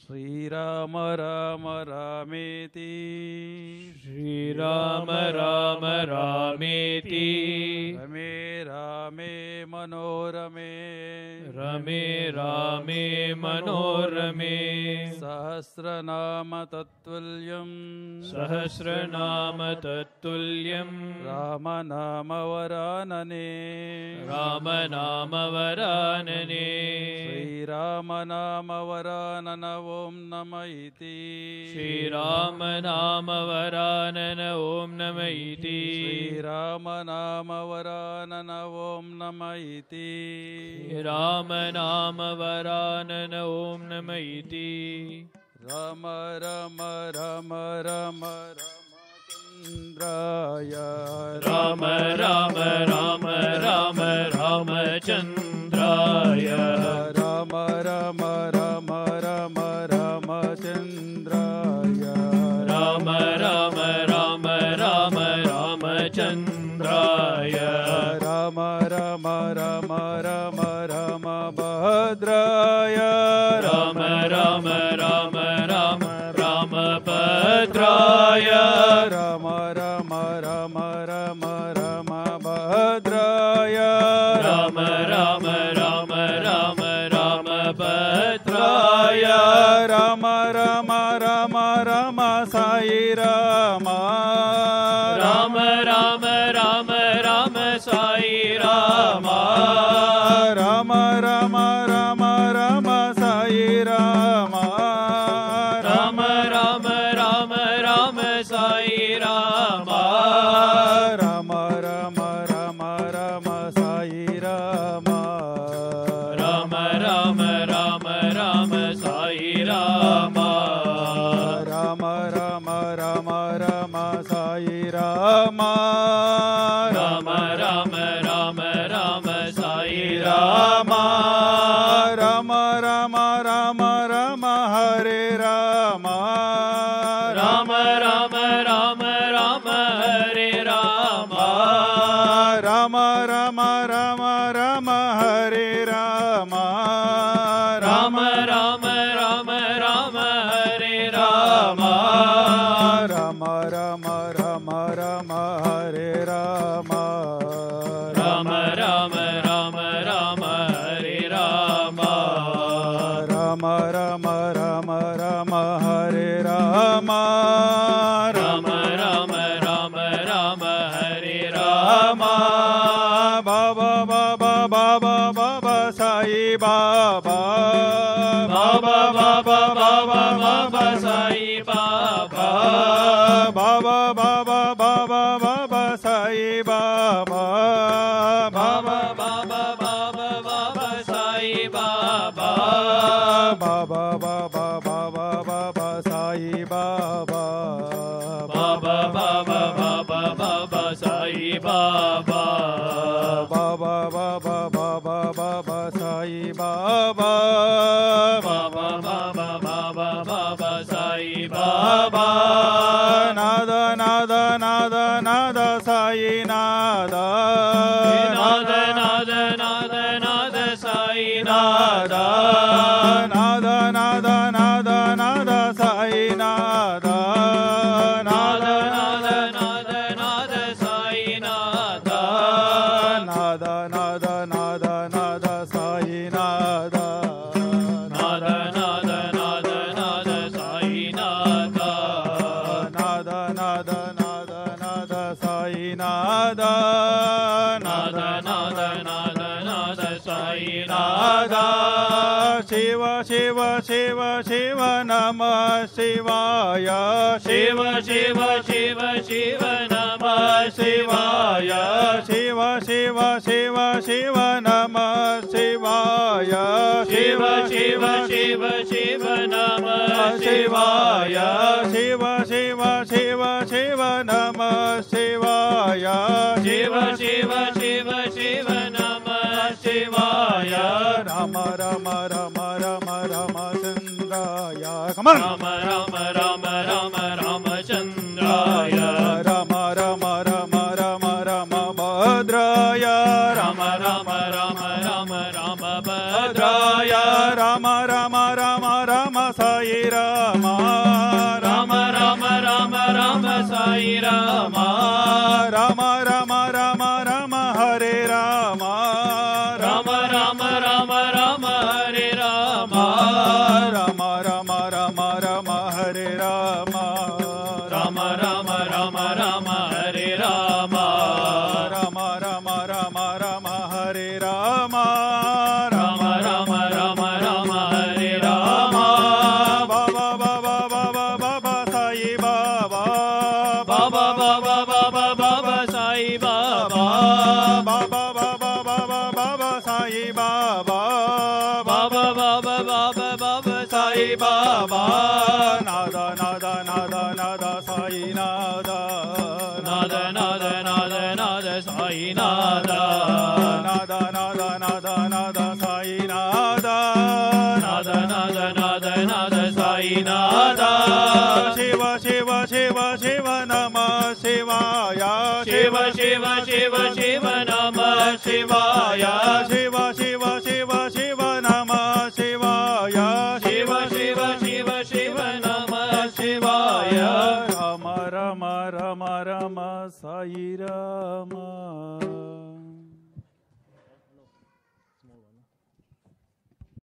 श्रीराम राम रामेति श्रीराम राम रामेति रमे रामे मनोरमे रमे रामे मनोरमे सहस्रनाम तत्तुल्यं सहस्रनाम तत्तुल्यं राम नाम वरानने राम नाम वरानने श्रीराम नाम वरानन ओम नमः इति श्रीराम नाम वरानन ओम नमः इति श्रीराम नाम वरानन ओम नमः इति राम नाम वरानन ओम नमः इति राम राम राम राम रामचंद्राय राम राम राम राम रामचंद्राय राम राम राम राम रामचंद्राय राम राम राम राम रामचंद्राय राम राम राम राम राम भद्राय राम राम राम राम रामभद्राय राम राम राम राम राम भद्राय राम राम राम राम रामभद्राय राम राम राम राम साई राम राम राम राम राम साई राम राम राम राम राम साई राम राम राम राम राम साई राम राम राम राम राम साई राम राम राम राम राम साई राम राम राम राम राम साई राम राम राम राम राम साई राम राम राम राम राम राम हरे राम राम राम राम राम हरे राम राम राम राम राम हरे राम राम राम राम राम हरे राम राम राम राम राम हरे राम राम राम राम राम हरे राम राम राम राम राम हरे राम राम राम राम राम हरे राम बाबा बाबा बाबा बाबा साई बाबा बाबा बाबा बाबा बाबा साई बाबा बाबा बाबा बाबा बाबा साई बाबा बाबा बाबा बाबा बाबा साई बाबा बाबा बाबा बाबा बाबा साई बाबा बाबा बाबा बाबा बाबा साई बाबा बाबा बाबा बाबा बाबा साई बाबा बाबा बाबा बाबा बाबा साई बाबा नाद नाद नाद नाद साई नाद नाद नाद नाद नाद साई नाद नाद नाद नाद नाद साई नाद नाद नाद नाद नाद साई नाद नाद नाद नाद नाद साई नाद नाद नाद नाद नाद साई नाद नाद नाद नाद नाद साई नाद नाद नाद नाद नाद साई नाद नाद शिव शिव शिव शिव नमः शिवाय शिव शिव शिव शिव नमः शिवाय शिव शिव शिव शिव नमः शिवाय शिव शिव शिव शिव नमः शिवाय शिव शिव शिव शिव नमः शिवाय शिव शिव शिव शिव नमः शिवाय राम राम राम राम राम चंद्राय कमन राम राम राम राम रामचंद्राय राम राम राम राम राम भद्राय राम राम राम राम रामभद्राय राम राम राम ರಾಮ ಸಾಯಿ ರಾಮ ರಾಮ ರಾಮ ರಾಮ ರಾಮ ಸಾಯಿ ರಾಮ ರಾಮ ರಾಮ ರಾಮ ರಾಮ ಹರೇ ರಾಮ ರಾಮ ರಾಮ ರಾಮ ರಾಮ ಹರೇ ರಾಮ ರಾಮ ರಾಮ ರಾಮ ರಾಮ ಹರೇ ರಾಮ ರಾಮ ರಾಮ ರಾಮ ರಾಮ ಹರೇ ರಾಮ ರಾಮ ರಾಮ ರಾಮ ರಾಮ ಹರೇ ರಾಮ ರಾಮ ರಾಮ ರಾಮ ರಾಮ ಹರೇ ರಾಮ ಬಾಬಾ ಬಾಬಾ ಬಾಬಾ ಬಾಬಾ ಸಾಯಿ ಬಾಬಾ ಬಾಬಾ ಬಾಬಾ ಬಾಬಾ ಬಾಬಾ ಸಾಯಿ ಬಾಬಾ ಬಾಬಾ ಬಾಬಾ ಬಾಬಾ ಬಾಬಾ ಸಾಯಿ ಬಾಬಾ ಬಾಬಾ ಬಾಬಾ ಬಾಬಾ ಬಾಬಾ ಸಾಯಿ ಬಾಬಾ ನಾದ ನಾದ ನಾದ ನಾದ ಸಾಯಿ ನಾದ ನಾದ ನಾದ ನಾದ ನಾದ ಸಾಯಿ ನಾದ ನಾದ ನಾದ ನಾದ ನಾದ ಸಾಯಿ ನಾದ ನಾದ ನಾದ ನಾದ ನಾದ ಸಾಯಿ ನಾದ ಶಿವ ಶಿವ ಶಿವ ಶಿವ ನಮ ಶಿವಾಯ ಶಿವ ಶಿವ ಶಿವ ಶಿವ ನಮ ಶಿವಾಯ ಶಿವ ಶಿವ ಶಿವ ಶಿವ ನಮ ಶಿವಾಯ ಶಿವ ಶಿವ ಶಿವ ಶಿವ ನಮ ಶಿವಾಯ ರಾಮ ರಾಮ ರಾಮ ರಾಮ ಸಾಯಿ ರಾಮ